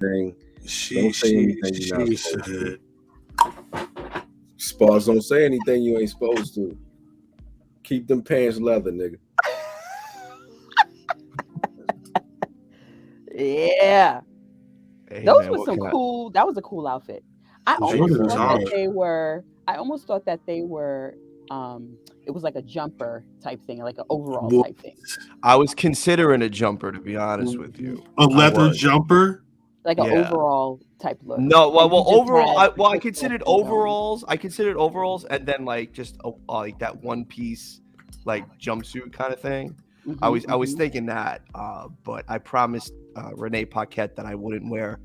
anything. She said. Sparks, don't say anything you ain't supposed to. Keep them pants leather, nigga. Yeah. Hey, Those man, were some cool. That was a cool outfit. I almost thought that they were. It was like a jumper type thing, like an overall type thing. I was considering a jumper, to be honest with you. A leather jumper, like an overall type look. No, well, overall, I considered overalls. I considered overalls, and then like just like that one piece, like jumpsuit kind of thing. I was thinking that, but I promised Renee Paquette that I wouldn't wear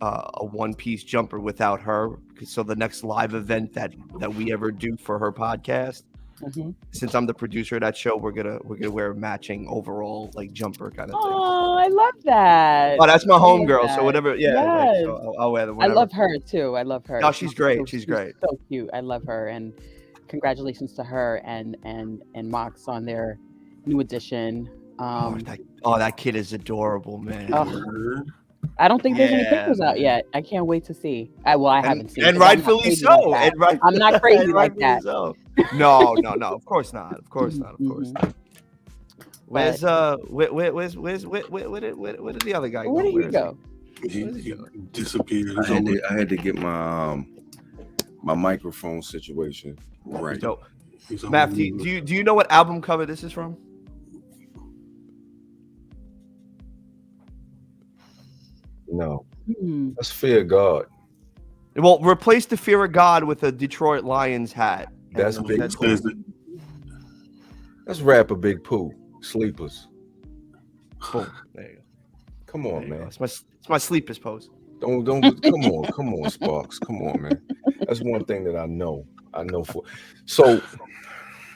a one-piece jumper without her. So the next live event that we ever do for her podcast, since I'm the producer of that show, we're gonna wear a matching overall like jumper kind of thing. Oh, I love that. Oh, that's my homegirl. So whatever, yeah. Yes. Like, so I'll wear them. I love her too. I love her. No, she's great. She's great. So cute. I love her, and congratulations to her and Mox on their new edition. That kid is adorable, man. I don't think there's any pictures out yet. I can't wait to see. I haven't seen. And rightfully so. I'm not crazy like that. So. No. Of course not. Of course not. Where's where did the other guy go? Where did he go? He disappeared. I had to get my my microphone situation right. Dope. Matt, do you know what album cover this is from? No. That's Fear God. Well, replace the Fear of God with a Detroit Lions hat. That's Big Pooh. Let's rap a Big Pooh. Sleepers. Boom. There you go. Come on, man. It's my sleepers pose. Don't come on, Sparks. Come on, man. That's one thing that I know for. So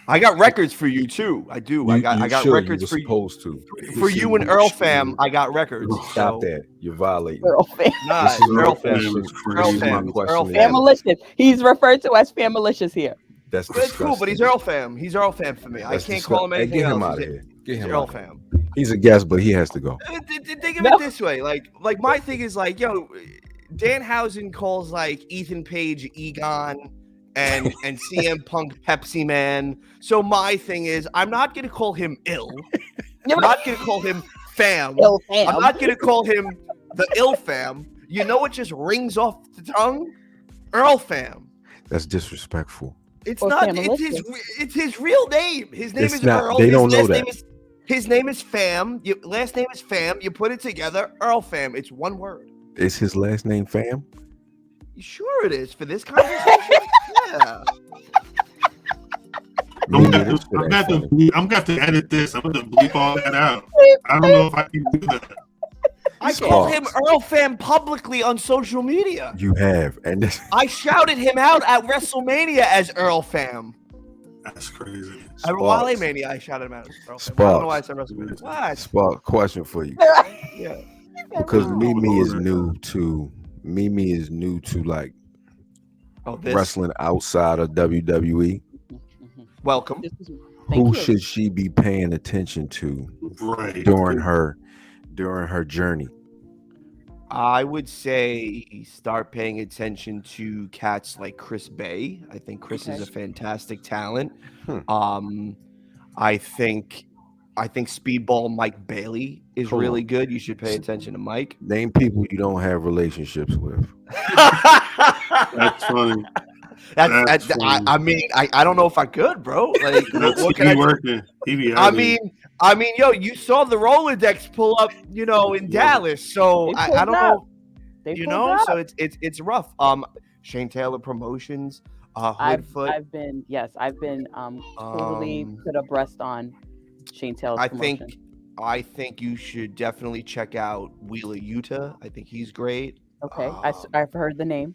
I got records for you too. I do. I got records for you. Supposed to. For you and Earl Fam, I got records. Stop that. You're violating. Earl Fam. Nah, Earl Fam. Famalicious. He's referred to as Famalicious here. That's cool, but he's Earl Fam. He's Earl Fam for me. I can't call him anything else. Get him out of here. Get him Earl Fam. He's a guest, but he has to go. Think of it this way. Like my thing is like, yo, Danhausen calls like Ethan Page Egon and CM Punk Pepsi Man. So my thing is, I'm not gonna call him ill. I'm not gonna call him fam. Ill fam. I'm not gonna call him the ill fam. You know what just rings off the tongue? Earl Fam. That's disrespectful. It's not. It's his real name. His name is Earl. They don't know that. His name is Fam. Last name is Fam. You put it together, Earl Fam. It's one word. Is his last name Fam? Sure it is for this conversation. Yeah. I'm gonna have to edit this. I'm gonna bleep all that out. I don't know if I can do that. I called him Earl Fam publicly on social media. You have, and I shouted him out at WrestleMania as Earl Fam. That's crazy. At Wale Mania, I shouted him out as Earl Fam. I don't know why I said WrestleMania. Why? Spark, question for you. Yeah. Because Mimi is new to like wrestling outside of WWE. Welcome. Who should she be paying attention to during her journey? I would say start paying attention to cats like Chris Bay. I think Chris is a fantastic talent. I think Speedball Mike Bailey is really good. You should pay attention to Mike. Name people you don't have relationships with. That's funny. That's funny. I mean, I don't know if I could, bro. Like, what can I working? I mean, yo, you saw the Rolodex pull up, in Dallas. So I don't know, So it's rough. Shane Taylor Promotions, Hoodfoot. I've been totally put abreast on Shane Taylor's promotion. I think you should definitely check out Wheeler Yuta. I think he's great. Okay, I've heard the name.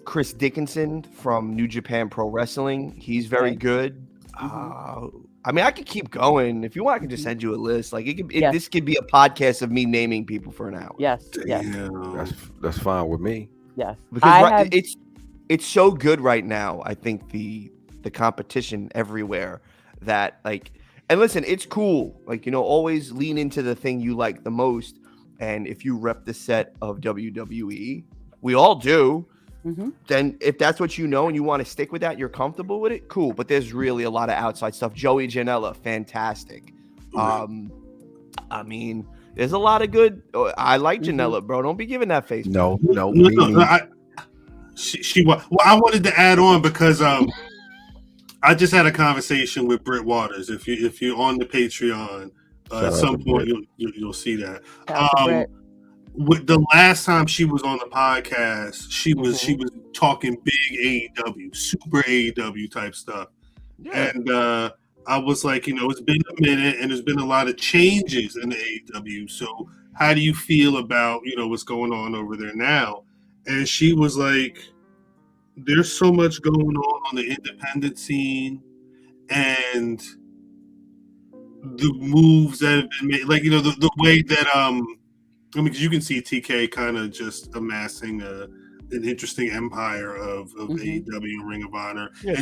Chris Dickinson from New Japan Pro Wrestling. He's very good. I mean, I could keep going. If you want, I can just send you a list. Like this could be a podcast of me naming people for an hour. Yes. That's fine with me. Yes, because it's so good right now. I think the competition everywhere that like, and listen, it's cool. Like always lean into the thing you like the most, and if you rep the set of WWE, we all do. Then if that's what you know and you want to stick with that, you're comfortable with it, cool. But there's really a lot of outside stuff. Joey Janela, fantastic. I mean, there's a lot of good. I like Janela, bro. Don't be giving that face. No. She well, I wanted to add on because I just had a conversation with Britt Waters. If you're on the Patreon, at some point you'll see that. With the last time she was on the podcast, she was talking big AEW, super AEW type stuff, and I was like, it's been a minute, and there's been a lot of changes in the AEW. So how do you feel about what's going on over there now? And she was like, there's so much going on the independent scene, and the moves that have been made, like the way that because you can see TK kind of just amassing an interesting empire of AEW and Ring of Honor, and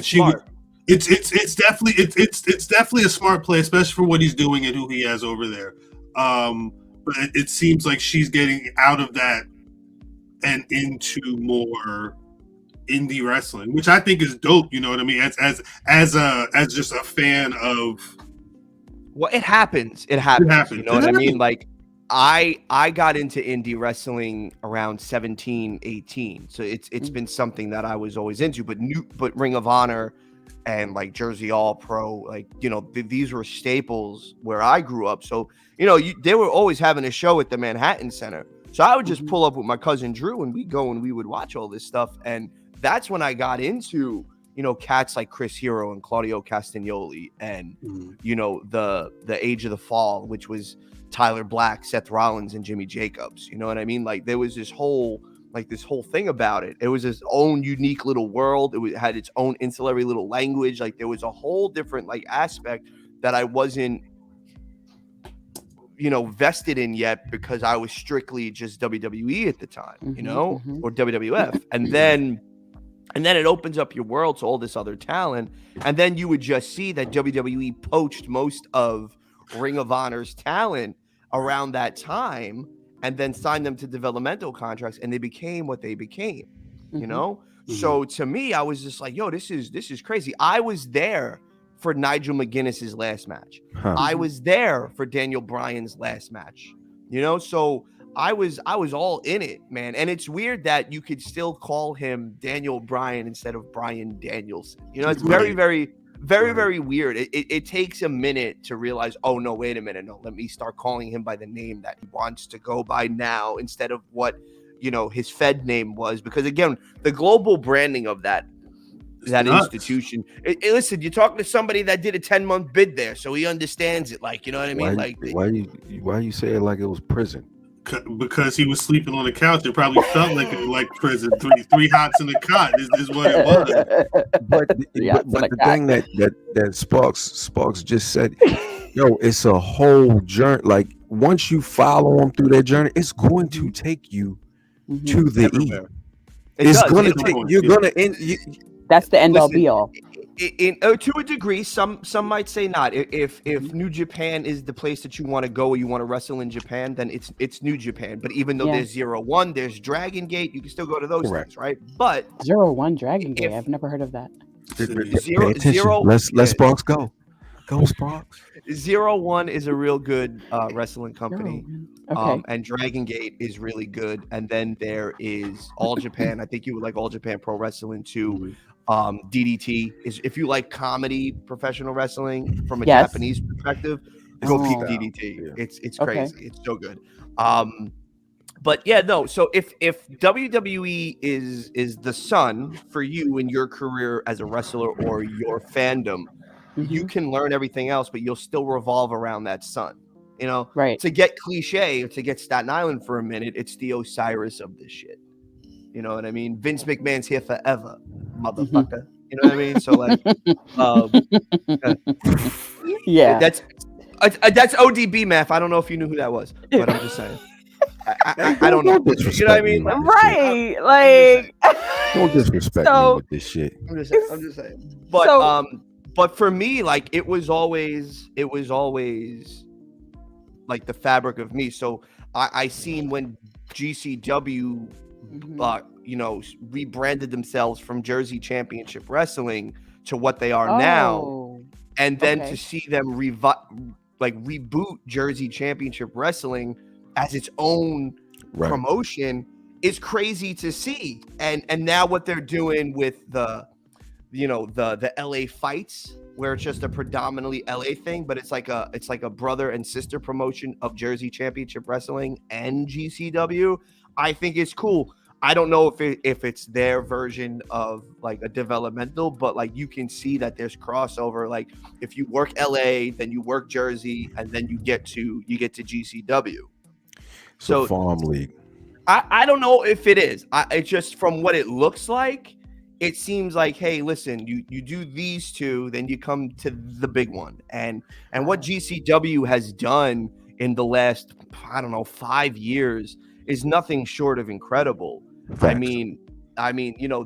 it's definitely a smart play, especially for what he's doing and who he has over there. But it seems like she's getting out of that and into more indie wrestling, which I think is dope. You know what I mean? As just a fan of. Well, it happens. You know what I mean? Like. I got into indie wrestling around 17, 18. So it's been something that I was always into, but Ring of Honor and like Jersey All Pro, like, these were staples where I grew up. So, they were always having a show at the Manhattan Center. So I would just pull up with my cousin Drew and we'd go and we would watch all this stuff. And that's when I got into, cats like Chris Hero and Claudio Castagnoli and, the Age of the Fall, which was Tyler Black, Seth Rollins, and Jimmy Jacobs. You know what I mean? Like there was this whole thing about it. It was its own unique little world. It had its own ancillary little language. Like there was a whole different aspect that I wasn't, vested in yet because I was strictly just WWE at the time, or WWF. And then it opens up your world to all this other talent. And then you would just see that WWE poached most of Ring of Honor's talent around that time and then signed them to developmental contracts, and they became what they became, So to me, I was just like, yo, this is crazy. I was there for Nigel McGuinness's last match. I was there for Daniel Bryan's last match, so I was all in it, man. And it's weird that you could still call him Daniel Bryan instead of Bryan Danielson. It's very, very, very, very weird. It takes a minute to realize, oh, no, wait a minute. No, let me start calling him by the name that he wants to go by now instead of what, his Fed name was. Because, again, the global branding of that institution. Listen, you're talking to somebody that did a 10-month bid there, so he understands it. Like, you know what I mean? Why you say it like it was prison? Because he was sleeping on the couch, it probably felt like prison. Three hots in the cot is what it was. But the thing that Sparks just said, it's a whole journey. Like once you follow them through their journey, it's going to take you to the E. It's going to take. You're going to end. That's the end all be all. To a degree, some might say not. If New Japan is the place that you want to go or you want to wrestle in Japan, then it's New Japan. But even though there's 0-1, there's Dragon Gate, you can still go to those things, right? But 0-1 Dragon Gate, I've never heard of that. Zero. Let Sparks go. Go Sparks. 0-1 is a real good wrestling company. Okay. And Dragon Gate is really good. And then there is All Japan. I think you would like All Japan Pro Wrestling too. DDT is, if you like comedy professional wrestling from a Japanese perspective, go peek DDT. Yeah. It's crazy. It's so good. But yeah, no. So if WWE is the sun for you in your career as a wrestler or your fandom, you can learn everything else, but you'll still revolve around that sun. Right. To get cliche, or to get Staten Island for a minute, it's the Osiris of this shit. You know what I mean? Vince McMahon's here forever, motherfucker. You know what I mean? So like, yeah, that's ODB math. I don't know if you knew who that was, but I'm just saying. I don't know. You know what I mean? Right? Like, don't disrespect me with this shit. I'm just saying. But but for me, like, it was always like the fabric of me. So I seen when GCW, rebranded themselves from Jersey Championship Wrestling to what they are now, and then to see them reboot Jersey Championship Wrestling as its own promotion is crazy to see. And now what they're doing with the LA fights, where it's just a predominantly LA thing, but it's like a brother and sister promotion of Jersey Championship Wrestling and GCW. I think it's cool. I don't know if it's their version of like a developmental, but like you can see that there's crossover. Like if you work LA, then you work Jersey, and then you get to GCW. So farm league. I don't know if it is. It's just from what it looks like, it seems like, hey, listen, you do these two, then you come to the big one. And what GCW has done in the last, 5 years is nothing short of incredible. Facts. I mean,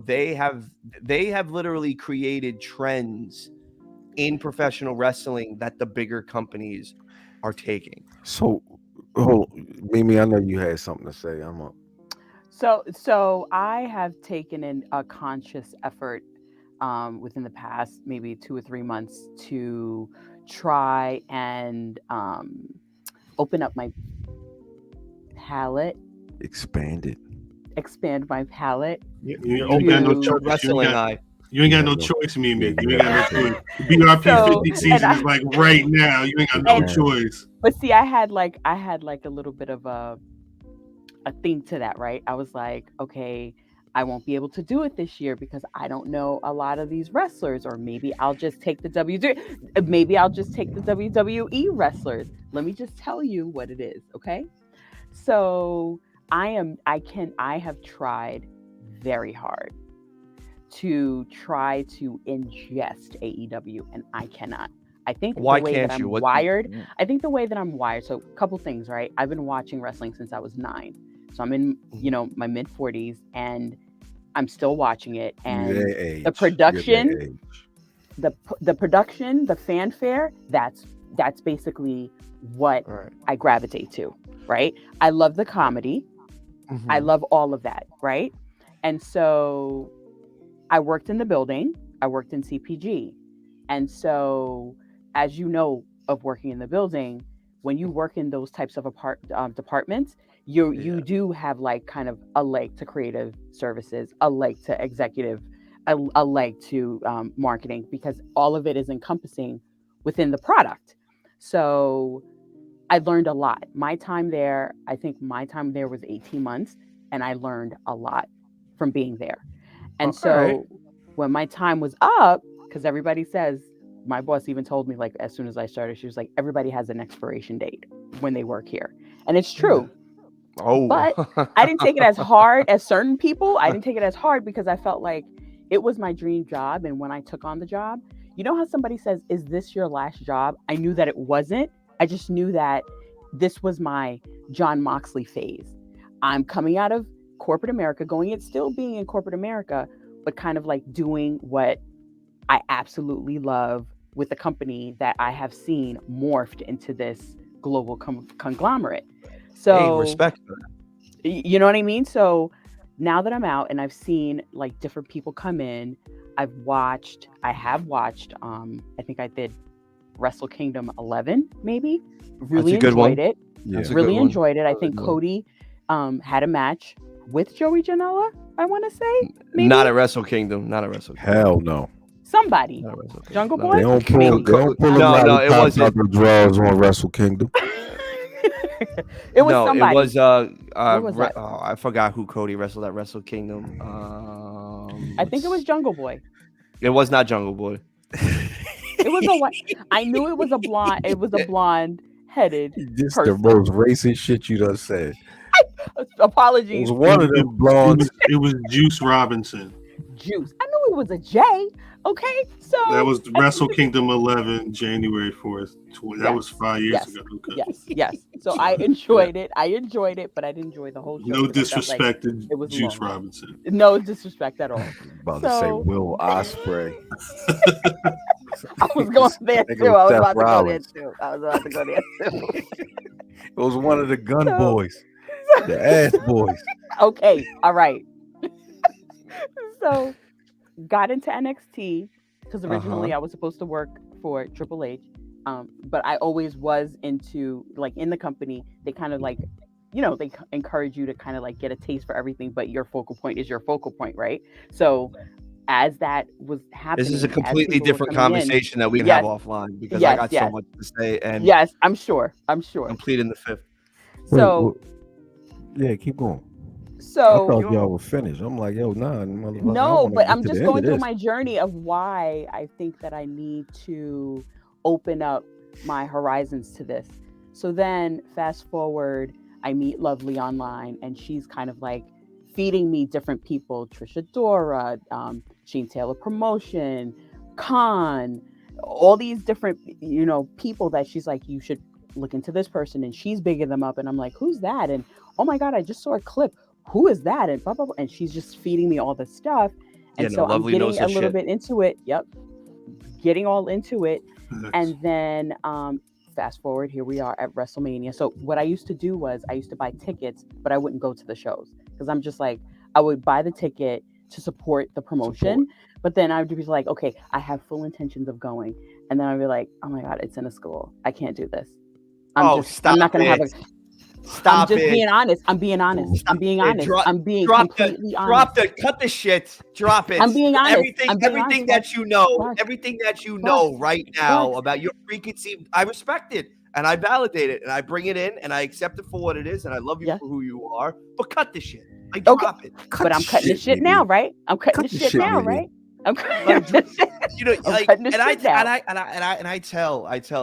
they have literally created trends in professional wrestling that the bigger companies are taking. So, Mimi, I know you had something to say. I'm up. So I have taken in a conscious effort within the past maybe 2 or 3 months to try and open up my palette. Expand my palette. You ain't got no choice. Wrestling eye. You ain't got no choice, Mimi. You ain't got no choice. BRP 50 season is like right now. You ain't got no choice. But see, I had like a little bit of a thing to that, right? I was like, okay, I won't be able to do it this year because I don't know a lot of these wrestlers, or maybe I'll just take the WWE wrestlers. Let me just tell you what it is, okay? So I have tried very hard to try to ingest AEW, and I cannot. I think Why the way can't that you? I'm wired, I think the way that I'm wired. So a couple things, right? I've been watching wrestling since I was 9. So I'm in, my mid 40s, and I'm still watching it. And the production, the production, the fanfare, that's basically what I gravitate to, right? I love the comedy. Mm-hmm. I love all of that, right? And so I worked in the building. I worked in CPG. And so, as you know, of working in the building, when you work in those types of departments, you do have like kind of a leg to creative services, a leg to executive, a leg to marketing, because all of it is encompassing within the product. So I learned a lot. My time there was 18 months, and I learned a lot from being there. And when my time was up, because everybody says, my boss even told me, like, as soon as I started, she was like, everybody has an expiration date when they work here. And it's true. Oh, but I didn't take it as hard as certain people. I didn't take it as hard because I felt like it was my dream job. And when I took on the job, you know how somebody says, is this your last job? I knew that it wasn't. I just knew that this was my John Moxley phase. I'm coming out of corporate America, still being in corporate America, but kind of like doing what I absolutely love with a company that I have seen morphed into this global conglomerate. So, hey, respect for that. You know what I mean? So now that I'm out and I've seen like different people come in, I have watched, I think I did Wrestle Kingdom 11, maybe. Really enjoyed it. Yeah. Really enjoyed it. I think Cody had a match with Joey Janela, I want to say. Maybe? Not at Wrestle Kingdom. Hell no. Somebody. Jungle Boy? They don't pull it was out the drawers on Wrestle Kingdom. It was somebody. It was I forgot who Cody wrestled at Wrestle Kingdom. I think it was Jungle Boy. It was not Jungle Boy. It was a white. I knew it was a blonde. It was a blonde-headed This person. The most racist shit you done said. Apologies. It was one of them blondes. It was Juice Robinson. Juice. I knew it was a J. Okay, so that was Wrestle Kingdom 11, January 4th. That was 5 years ago. Okay. Yes. So I enjoyed it. But I didn't enjoy the whole show. No disrespect to Juice Robinson. No disrespect at all. About to say Will Ospreay. I was going there too. I was about to go there too. It was one of the gun boys, the ass boys. Okay, all right. So got into NXT because originally I was supposed to work for Triple H, but I always was into, like, in the company, they kind of like, you know, they encourage you to kind of like get a taste for everything, but your focal point is your focal point, right? So as that was happening, this is a completely different conversation that we can have offline, because I got so much to say. And yes, I'm sure. Complete in the fifth. So yeah, keep going. So I thought y'all were finished. I'm like, yo, nah, no, but I'm just going through my journey of why I think that I need to open up my horizons to this. So then fast forward, I meet Lovely online, and she's kind of like feeding me different people, Trisha Dora, Shane Taylor Promotion, Khan, all these different, you know, people that she's like, you should look into this person, and she's bigging them up. And I'm like, who's that? And oh my God, I just saw a clip. Who is that? And blah, blah, blah. And she's just feeding me all this stuff. And so I'm getting a little bit into it. Yep. Getting all into it. And then fast forward, here we are at WrestleMania. So what I used to do was I used to buy tickets, but I wouldn't go to the shows, because I'm just like, I would buy the ticket to support the promotion. But then I would be like, okay, I have full intentions of going. And then I'd be like, oh my God, it's in a school. I can't do this. I'm not going to have a... Stop I'm just being honest. I'm being honest. I'm being honest. I'm being completely honest. Cut the shit. Drop it. I'm being honest. Everything that you know right now about your preconceived, I respect it and I validate it and I bring it in and I accept it for what it is and I love you for who you are. But cut the shit. Like, drop it. But I'm cutting the shit now, right? I'm cutting the shit now, right? I'm cutting the shit. You know, like, and I tell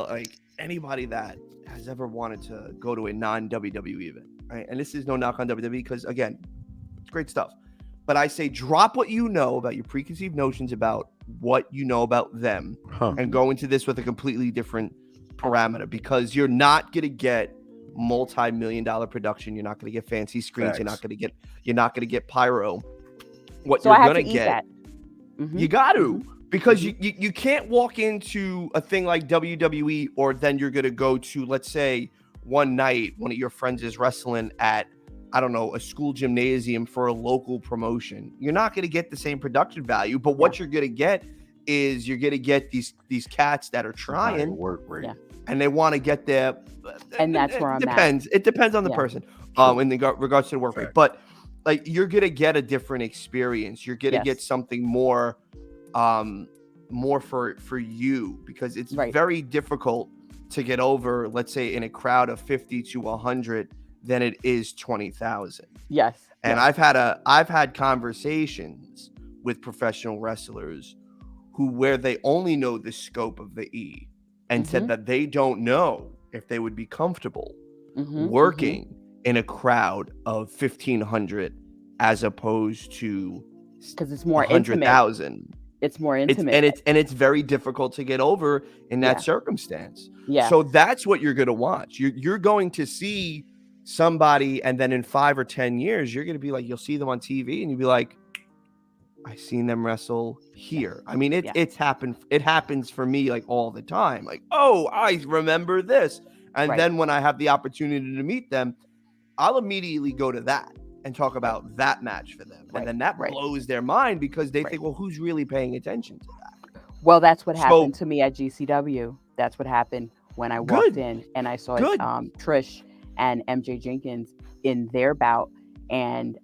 like anybody that has ever wanted to go to a non-WWE event, right? And this is no knock on WWE, because again, it's great stuff. But I say, drop what you know about your preconceived notions about what you know about them, and go into this with a completely different parameter, because you're not gonna get multi-million-dollar production. You're not gonna get fancy screens. You're not gonna get pyro. What you're gonna get, you got to. Because you can't walk into a thing like WWE, or then you're going to go to, let's say, one night, one of your friends is wrestling at, I don't know, a school gymnasium for a local promotion. You're not going to get the same production value, but what you're going to get is you're going to get these cats that are trying work rate, and they want to get there. And that's where I'm at. It depends on the person in regards to the work rate. But like, you're going to get a different experience. You're going to get something more for you, because it's very difficult to get over, let's say, in a crowd of 50 to 100 than it is 20,000. Yes. And I've had conversations with professional wrestlers where they only know the scope of the E, and said that they don't know if they would be comfortable working in a crowd of 1,500 as opposed to, because it's more 100,000. It's more intimate. It's very difficult to get over in that circumstance. Yeah. So that's what you're going to watch. You're going to see somebody, and then in 5 or 10 years, you're going to be like, you'll see them on TV and you'll be like, I seen them wrestle here. I mean, it's happened. It happens for me like all the time. Like, oh, I remember this. And then when I have the opportunity to meet them, I'll immediately go to that and talk about that match for them. And then that blows their mind, because they think, well, who's really paying attention to that? Well, that's what happened to me at GCW. That's what happened when I walked in and I saw Trish and MJ Jenkins in their bout. And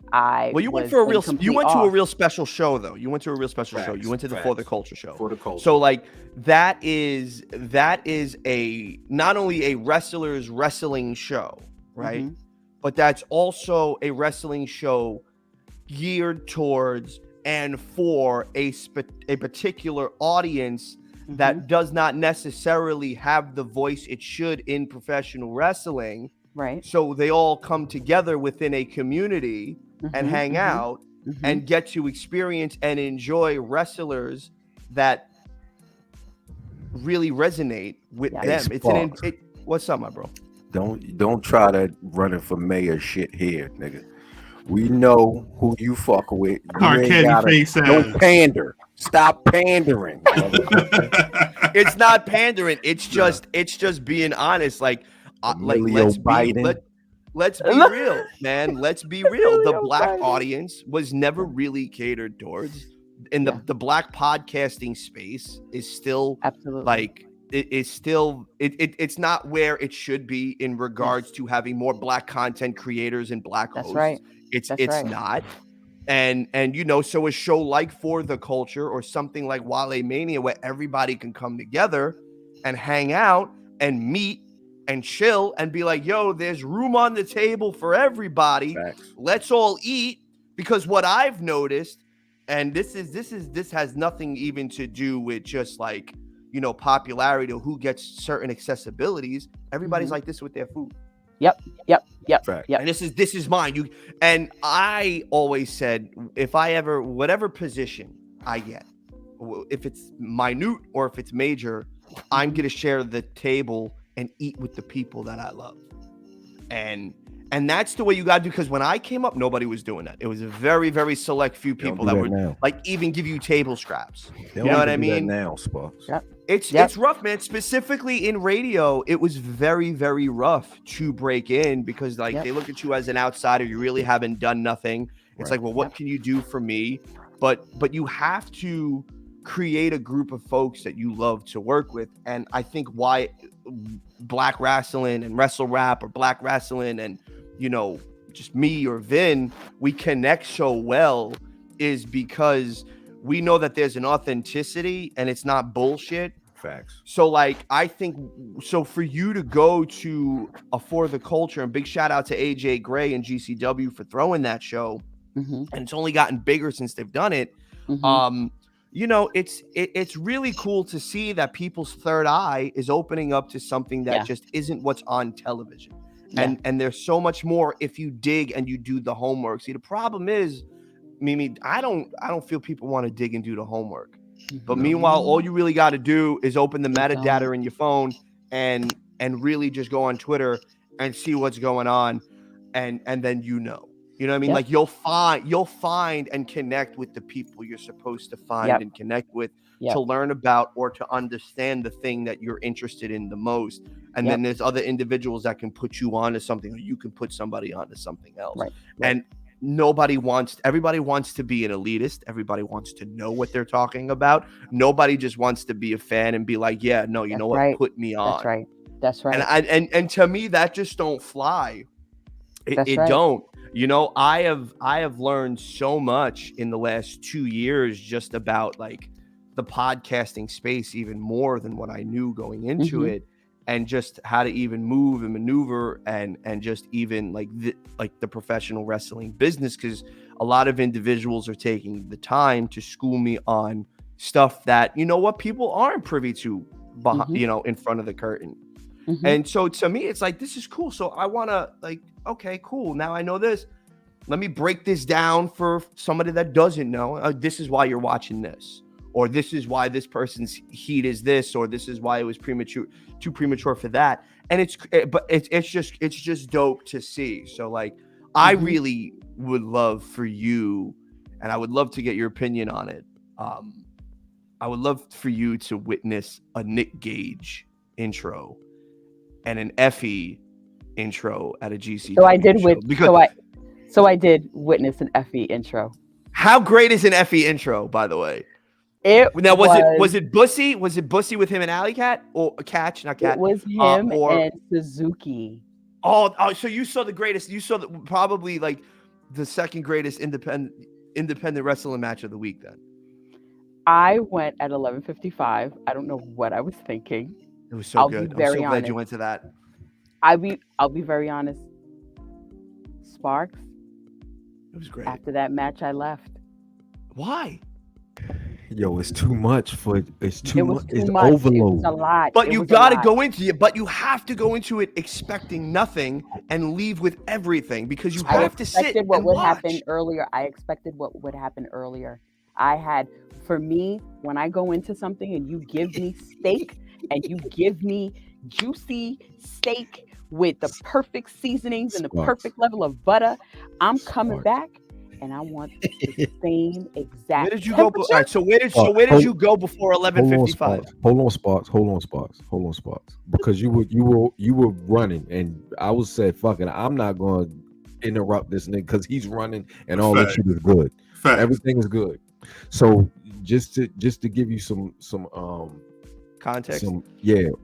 you went to a real special show, though. You went to a real special show. You went to the For the Culture show. For the Culture. So like that is a not only a wrestler's wrestling show, right? But that's also a wrestling show geared towards and for a particular audience that does not necessarily have the voice it should in professional wrestling. Right. So they all come together within a community and hang out and get to experience and enjoy wrestlers that really resonate with them. What's up, my bro? Don't try to running for mayor shit here, nigga. We know who you fuck with. Don't pander. Stop pandering. It's not pandering. It's just being honest. Like, let's be real, man. Let's be real. The black audience was never really catered towards. And the black podcasting space is still absolutely like it's not where it should be in regards to having more black content creators and black hosts. Right. It's not. And so a show like For the Culture or something like Wale Mania, where everybody can come together and hang out and meet and chill and be like, yo, there's room on the table for everybody. Facts. Let's all eat. Because what I've noticed, and this has nothing even to do with just like, popularity or who gets certain accessibilities. Everybody's like this with their food. Yep. And this is mine. And I always said, if I ever, whatever position I get, if it's minute or if it's major, I'm gonna share the table and eat with the people that I love. And that's the way you gotta do. Because when I came up, nobody was doing that. It was a very, very select few people that would like even give you table scraps. You know what I mean? Now, Sparks. Yep. It's rough, man. Specifically in radio, it was very, very rough to break in because they look at you as an outsider. You really haven't done nothing. It's like, well, what can you do for me? But you have to create a group of folks that you love to work with. And I think why Black Wrestling and Wrassle Rap or Black Wrestling and just me or Vin, we connect so well is because we know that there's an authenticity and it's not bullshit. Facts. So I think for you to go to a For the Culture, and big shout out to AJ Gray and GCW for throwing that show. Mm-hmm. And it's only gotten bigger since they've done it. Mm-hmm. It's really cool to see that people's third eye is opening up to something that just isn't what's on television. Yeah. And there's so much more if you dig and you do the homework. See, the problem is, Mimi, I don't feel people want to dig and do the homework. But meanwhile, all you really got to do is open the metadata in your phone and really just go on Twitter and see what's going on, and then you know what I mean? Like you'll find and connect with the people you're supposed to find and connect with to learn about or to understand the thing that you're interested in the most. And then there's other individuals that can put you onto something, or you can put somebody onto something else. Right. And everybody wants to be an elitist. Everybody wants to know what they're talking about. Nobody just wants to be a fan and be like, yeah, no, you know what? Put me on. That's right. And to me, that just don't fly. It don't. I have learned so much in the last 2 years just about like the podcasting space, even more than what I knew going into it, and just how to even move and maneuver and just even like the professional wrestling business, because a lot of individuals are taking the time to school me on stuff that people aren't privy to behind, in front of the curtain. And so to me, it's like, this is cool. So I want to okay, cool. Now I know this. Let me break this down for somebody that doesn't know. This is why you're watching this, or this is why this person's heat is this, or this is why it was too premature for that. And it's just dope to see. So I really would love for you, and I would love to get your opinion on it. I would love for you to witness a Nick Gage intro and an Effy intro at a GC. So I did witness an Effy intro. How great is an Effy intro, by the way? Was it Bussy? Was it Bussy with him and Alley Cat or Catch? Not Cat. It was him and Suzuki. Oh, so you saw the greatest. You saw probably like the second greatest independent wrestling match of the week. Then I went at 11:55. I don't know what I was thinking. It was so good. I'm so glad you went to that. I'll be very honest. Sparks. It was great. After that match, I left. Why? Yo, it's too much it's too much. It's much. Overload. It was a lot. But you got to go into it. But you have to go into it expecting nothing and leave with everything, because you have to sit and watch. Happen earlier. I expected what would happen earlier. For me, when I go into something and you give me steak and you give me juicy steak with the perfect seasonings and the perfect level of butter, I'm coming back and I want the same exact. Where did you go? All right, so where did you go before 11:55? Hold on, Sparks. Because you were running, and I was said, "Fucking, I'm not going to interrupt this nigga because he's running, and all that shit is good. Everything is good." So just to give you some context, on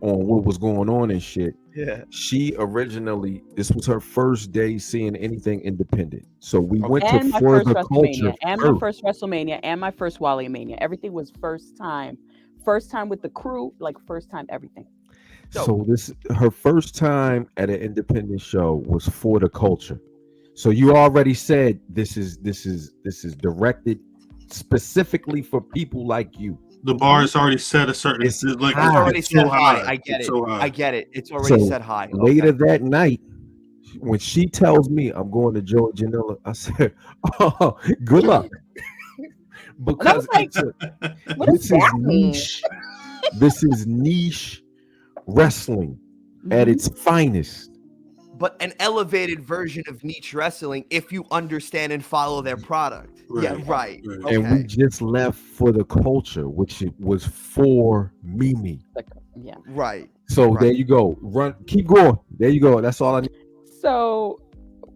what was going on and shit. Yeah, she originally, this was her first day seeing anything independent. So we went and to For the Culture, and my first WrestleMania, and my first Wally Mania. Everything was first time with the crew, like first time everything. So this, her first time at an independent show was For the Culture. So you already said this is directed specifically for people like you. The bar is already set a certain. It's already set high. I get it. I get it. It's already set high. Later that night, when she tells me I'm going to Joey Janela, I said, "Oh, good luck," because like, this is niche. This is niche wrestling at its finest. But an elevated version of niche wrestling if you understand and follow their product. Right. Yeah, right. Okay. And we just left For the Culture, which it was for Mimi. Yeah. Right. So there you go. Run, keep going. There you go. That's all I need. So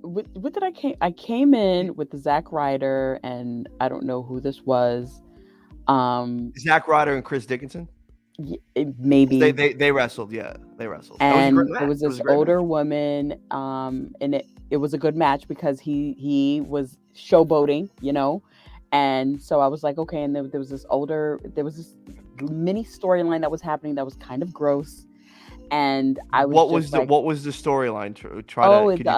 what did I came in with the Zack Ryder, and I don't know who this was. Zack Ryder and Chris Dickinson? Maybe they wrestled. Yeah, they wrestled. And it was this older woman, and it was a good match because he was showboating, you know, and so I was like, okay. And there was this mini storyline that was happening that was kind of gross, and I was what was the storyline? The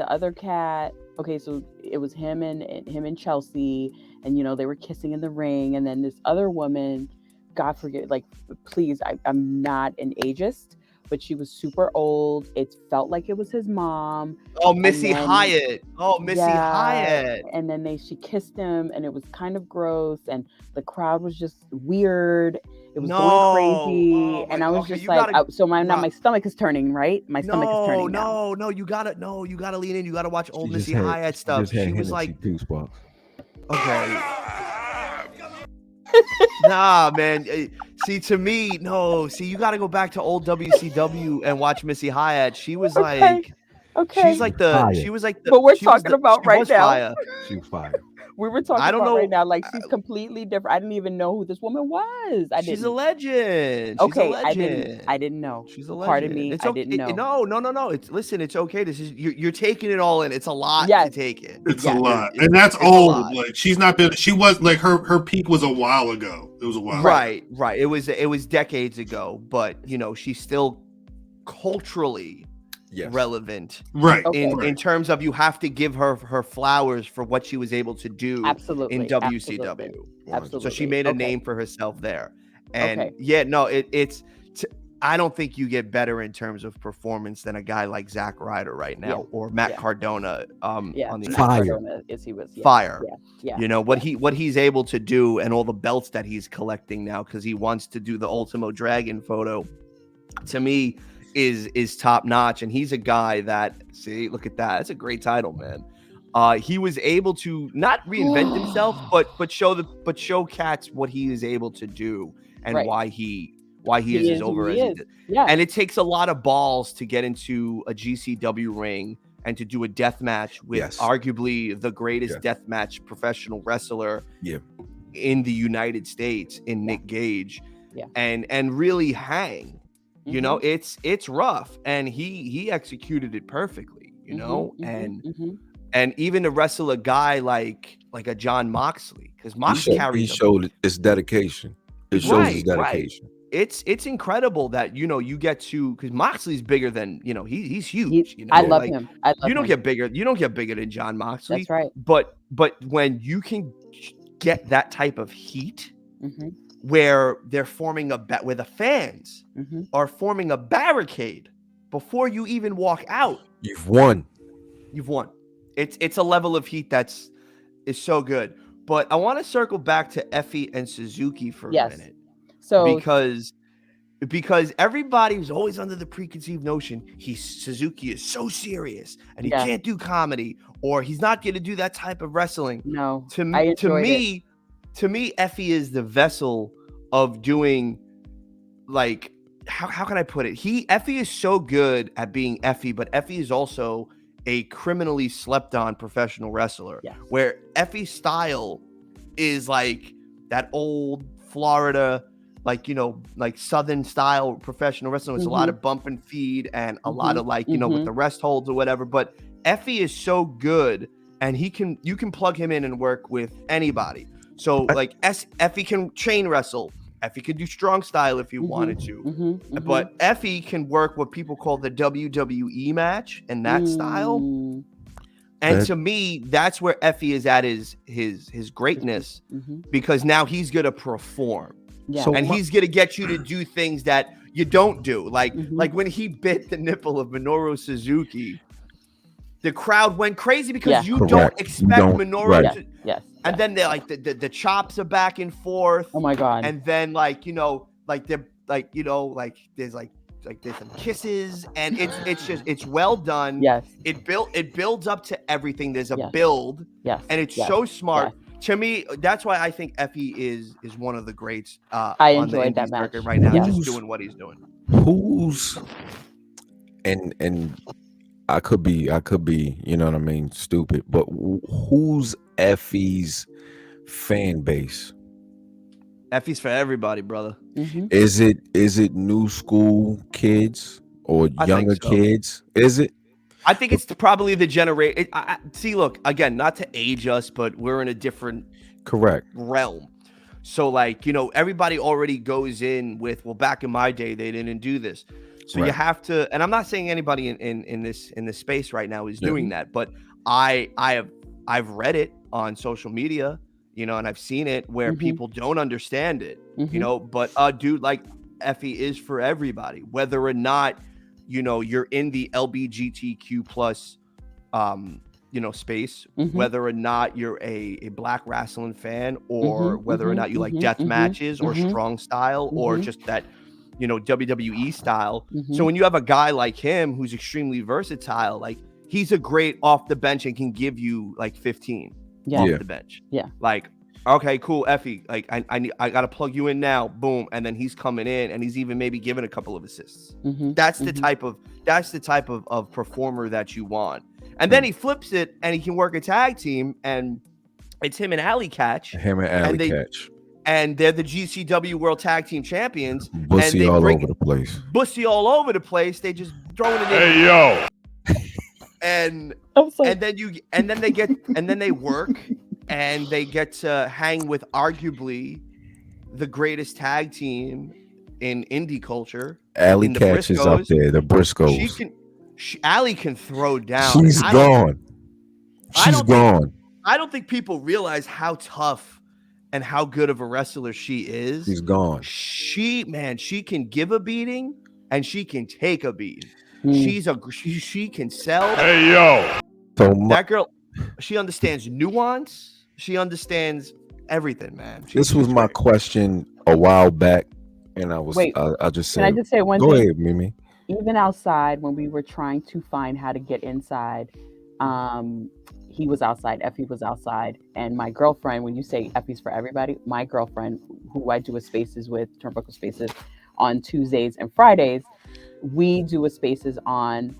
other cat. Okay, so it was him and Chelsea, and you know they were kissing in the ring, and then this other woman. God forget, like, please, I'm not an ageist, but she was super old. It felt like it was his mom. Oh, Missy Hyatt. Hyatt. And then she kissed him, and it was kind of gross, and the crowd was just weird. It was going crazy, and I was just like, my stomach is turning, right? My stomach is turning. No, you gotta lean in. You gotta watch old Missy Hyatt stuff. She was like, okay. Nah, man. See, to me, no. See, you got to go back to old WCW and watch Missy Hyatt. She was like, she's like the, she was like the. But we're talking about right now. She was fire. We were talking about right now, like she's completely different. I didn't even know who this woman was. She's a legend. Okay, I didn't know. She's a legend. Pardon me, I didn't know. No. It's okay. This is you're taking it all in. It's a lot to take in. It's a lot, and that's old. Like she's not been. She was like her peak was a while ago. It was a while. Right. It was decades ago, but you know she's still culturally. Yes. Relevant, right? In terms of you have to give her flowers for what she was able to do in WCW. Absolutely. So she made a name for herself there, and it's. I don't think you get better in terms of performance than a guy like Zack Ryder right now, or Matt Cardona. On the fire, fire. Yeah. You know what he's able to do, and all the belts that he's collecting now because he wants to do the Ultimo Dragon photo. To me. Is top notch, and he's a guy that look at that. That's a great title, man. He was able to not reinvent himself, but show cats what he is able to do and why he is as over as he did. Yeah. And it takes a lot of balls to get into a GCW ring and to do a death match with arguably the greatest death match professional wrestler in the United States in Nick Gage, and really hang. You know, it's rough, and he executed it perfectly. You know, and even to wrestle a guy like a John Moxley, because Moxley showed his dedication. It shows his dedication. It's incredible that you get to, because Moxley's bigger than he's huge. I love him. You don't get bigger than John Moxley. That's right. But when you can get that type of heat. Where they're forming where the fans are forming a barricade before you even walk out. You've won. It's a level of heat is so good. But I want to circle back to Effy and Suzuki for a minute. So because because everybody was always under the preconceived notion Suzuki is so serious and he can't do comedy, or he's not going to do that type of wrestling. No, to me, Effy is the vessel of doing, like, how can I put it? Effy is so good at being Effy, but Effy is also a criminally slept on professional wrestler. Yes. Where Effy's style is like that old Florida, like, you know, like Southern style professional wrestling. It's a lot of bump and feed and a lot of, like, you know, with the rest holds or whatever. But Effy is so good, and you can plug him in and work with anybody. So like Effy can chain wrestle. Effy could do strong style if you wanted to. But Effy can work what people call the WWE match and that style. And to me, that's where Effy is at his greatness, because now he's gonna perform. Yeah. So he's gonna get you to do things that you don't do. Like when he bit the nipple of Minoru Suzuki, the crowd went crazy because you don't expect Minoru to. Yes. And then they're like the chops are back and forth. Oh my god. And then, like, you know, like they're like, you know, like there's like there's some kisses, and it's well done. Yes. It builds up to everything. There's a build. Yes. And it's so smart. Yes. To me, that's why I think Effy is one of the greats. I enjoyed that match right now, just doing what he's doing. Who's and I could be, you know what I mean, stupid, but who's Effy's fan base? Effy's for everybody, brother. Is it new school kids or younger kids? Is it? I think it's probably the generation. See, look, again, not to age us, but we're in a different realm. So, like, you know, everybody already goes in with, well, back in my day, they didn't do this. So you have to, and I'm not saying anybody in this space right now is doing that, but I've read it on social media, you know, and I've seen it where people don't understand it, you know, but dude, like, Effy is for everybody, whether or not, you know, you're in the LGBTQ plus, you know, space, whether or not you're a black wrestling fan, or whether or not you like death matches or strong style or just that, you know, WWE style. So when you have a guy like him who's extremely versatile, like, he's a great off the bench and can give you like 15 off the bench. Yeah. Like, okay, cool, Effy, like, I gotta plug you in now, boom, and then he's coming in and he's even maybe giving a couple of assists. That's the type of performer that you want. And then he flips it and he can work a tag team, and it's him and Alley Catch. And they're the GCW World Tag Team Champions. Bussy all over the place. Bussy all over the place. They just throwing it in. Hey yo. And then they work and they get to hang with arguably the greatest tag team in indie culture. Alley Catch is up there, the Briscoes. Alley can throw down. She's gone. I don't think people realize how tough and how good of a wrestler she is. She's gone. She can give a beating and she can take a beating. She can sell. Hey yo. So that girl, she understands nuance. She understands everything, man. This was my question a while back, and I was I just said, can I just say one thing? Go ahead, Mimi. Even outside, when we were trying to find how to get inside, he was outside, Effy was outside, and my girlfriend, when you say Effy's for everybody, my girlfriend, who I do a spaces with, Turnbuckle Spaces, on Tuesdays and Fridays, we do a spaces on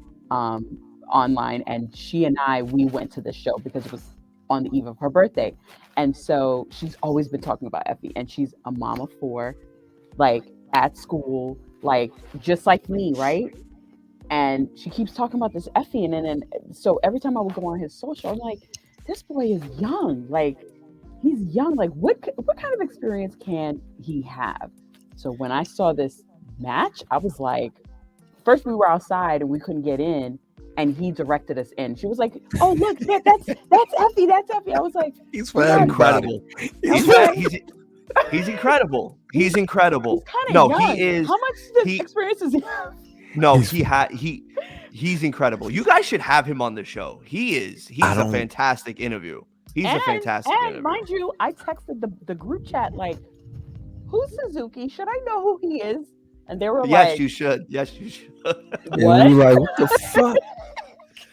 online, and she and we went to the show because it was on the eve of her birthday. And so she's always been talking about Effy, and she's a mom of 4, like, at school, like, just like me, right? And she keeps talking about this Effy, and then so every time I would go on his social, I'm like, this boy is young, like, he's young, like, what kind of experience can he have? So when I saw this match, I was like, first we were outside and we couldn't get in, and he directed us in. She was like, "Oh, look, that's Effy, that's Effy." I was like, "He's incredible. He's incredible. He's incredible. He's young. He is. How much experience does he have?" No, he's incredible. You guys should have him on the show. He's a fantastic interview. A fantastic interview. Mind you, I texted the group chat like, "Who's Suzuki? Should I know who he is?" And they were yes, you should. Yes, you should. What? And we like, what the fuck?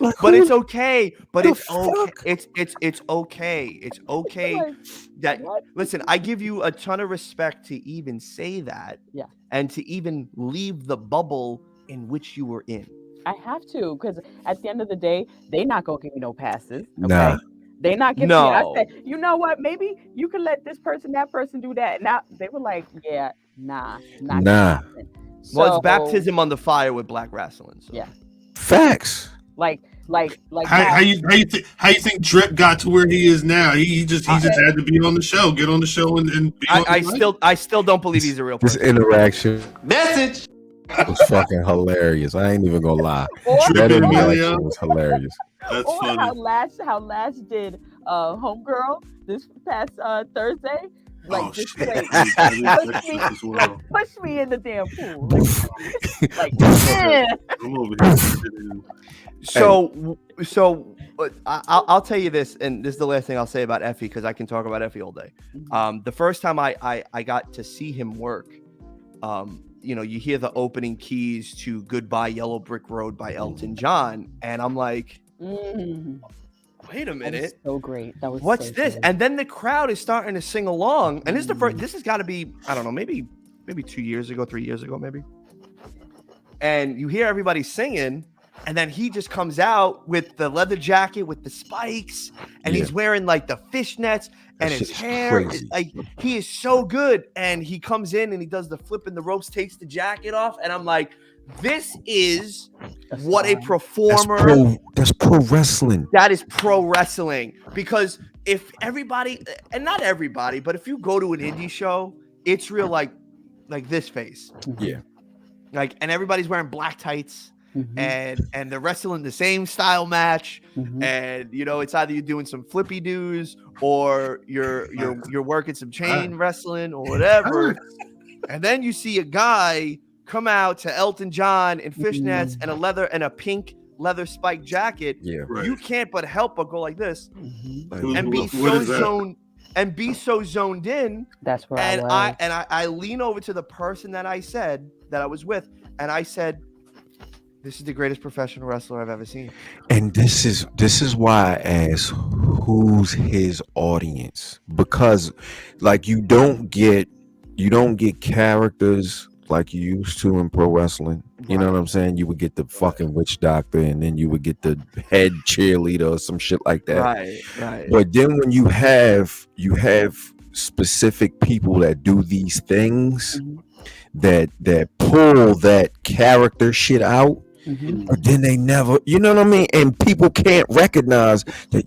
Like, but it's okay. But it's fuck? okay. It's okay. It's okay. Like, That what? listen, I give you a ton of respect to even say that. Yeah. And to even leave the bubble in which you were in. I have to, because at the end of the day, they not gonna give me no passes. Okay. Nah. They not giving No. me. I said, you know what? Maybe you can let this person, that person do that. Now they were like, yeah, nah. Well, it's baptism on the fire with black wrestling. So. Yeah. Facts. Like how you think Drip got to where he is now? He just had to be on the show, get on the show, and be on I still don't believe he's a real person. This interaction message was fucking hilarious. I ain't even gonna lie. Or That interaction was hilarious. That's or funny. how Lash did Homegirl this past Thursday. Like just shit. push me in the damn pool. Like yeah. I'm over here. So I'll tell you this, and this is the last thing I'll say about Effy, because I can talk about Effy all day. The first time I got to see him work, you hear the opening keys to Goodbye Yellow Brick Road by Elton John, and I'm like, wait a minute, that was so great. That was what's so this? good. And then the crowd is starting to sing along, and this has got to be, I don't know, maybe 2 years ago, 3 years ago, maybe. And you hear everybody singing, and then he just comes out with the leather jacket with the spikes, and he's wearing like the fishnets, and his hair is, like, he is so good. And he comes in and he does the flip in the ropes, takes the jacket off, and I'm like, this is what a performer. That's pro wrestling. That is pro wrestling. Because if everybody, and not everybody, but if you go to an indie show, it's real like this face. Yeah. Like, and everybody's wearing black tights. And they're wrestling the same style match, and it's either you're doing some flippy doos or you're working some chain wrestling or whatever, and then you see a guy come out to Elton John in fishnets and a pink leather spike jacket. Yeah, right. You can't but help but go like this and be so zoned in. That's where I lean over to the person that I was with, and I said, this is the greatest professional wrestler I've ever seen. And this is why I ask, who's his audience? Because like you don't get characters like you used to in pro wrestling. You know what I'm saying? You would get the fucking witch doctor, and then you would get the head cheerleader or some shit like that. Right. But then when you have specific people that do these things that pull that character shit out. But then they never, you know what I mean? And people can't recognize that,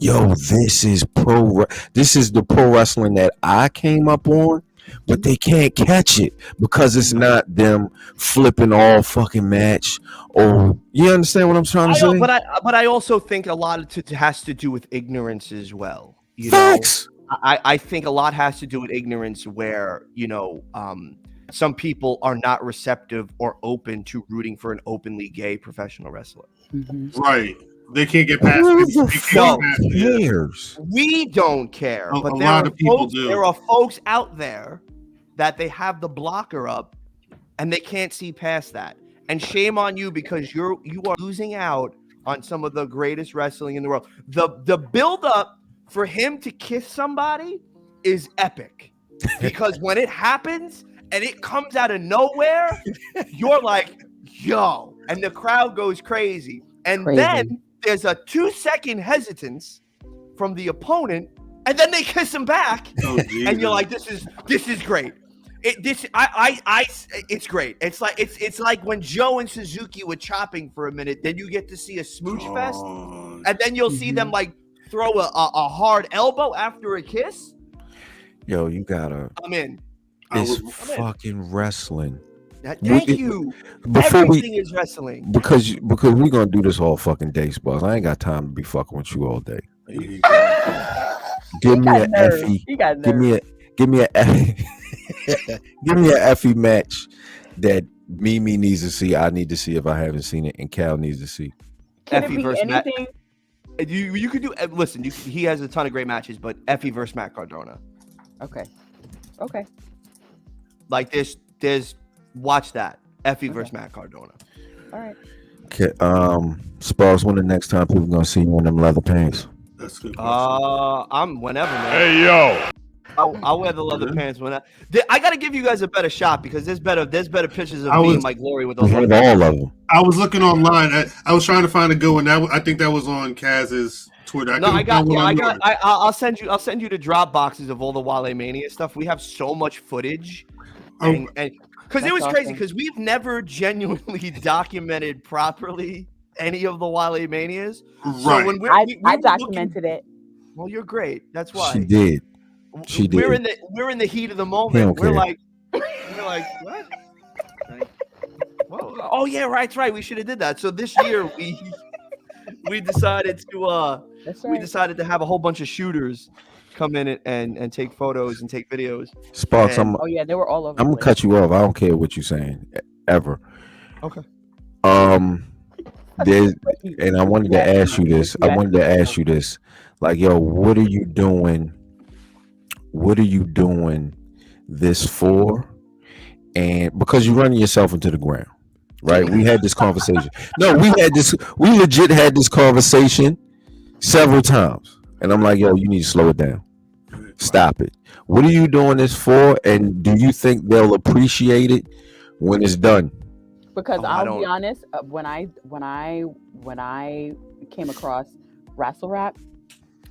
this is the pro wrestling that I came up on, but they can't catch it because it's not them flipping all fucking match. Or you understand what I'm trying to say? But I also think a lot of it has to do with ignorance as well. Facts. I think a lot has to do with ignorance where, some people are not receptive or open to rooting for an openly gay professional wrestler. Right. They can't get past it. We don't care. But there are folks out there that they have the blocker up and they can't see past that. And shame on you, because you are losing out on some of the greatest wrestling in the world. The build up for him to kiss somebody is epic, because when it happens and it comes out of nowhere, you're like, yo, and the crowd goes crazy. And then there's a 2-second hesitance from the opponent, and then they kiss him back, and you're like, this is great. It's great. It's like when Joe and Suzuki were chopping for a minute, then you get to see a smooch fest, and then you'll see them like throw a hard elbow after a kiss. Yo, you gotta. I'm in. It's fucking wrestling. Thank you. Everything is wrestling. Because we're gonna do this all fucking day, Sparks. I ain't got time to be fucking with you all day. Give me an Effy. Give me an Effy match that Mimi needs to see. I need to see if I haven't seen it, and Cal needs to see. Effy versus Matt. You could do. Listen, he has a ton of great matches, but Effy versus Matt Cardona. Okay. Like there's watch that. Effy versus Matt Cardona. All right. Okay, Sparks, when the next time people gonna see you in them leather pants? That's a good question. I'm whenever, man. Hey yo. I'll wear the leather pants when I gotta give you guys a better shot because there's better pictures of me and my glory with those. All of them. I was looking online. I was trying to find a good one. I think that was on Kaz's Twitter. I'll send you the drop boxes of all the Wale Mania stuff. We have so much footage, and because it was crazy because we've never genuinely documented properly any of the Wale Manias. Right. So when I documented it. Well, you're great. That's why she did. She did. We're in the heat of the moment. We're like, what? Like, whoa. Oh yeah, right. We should have did that. So this year we decided to have a whole bunch of shooters come in and take photos and take videos. Sparks, they were all over. I'm gonna cut you off. I don't care what you're saying ever. Okay. And I wanted to ask you this. Like, yo, what are you doing? What are you doing this for? And because you're running yourself into the ground, right? We had this conversation. No, we legit had this conversation several times. And I'm like, yo, you need to slow it down. Stop it. What are you doing this for? And do you think they'll appreciate it when it's done? Because I'll be honest, when I came across Wrassle Rap,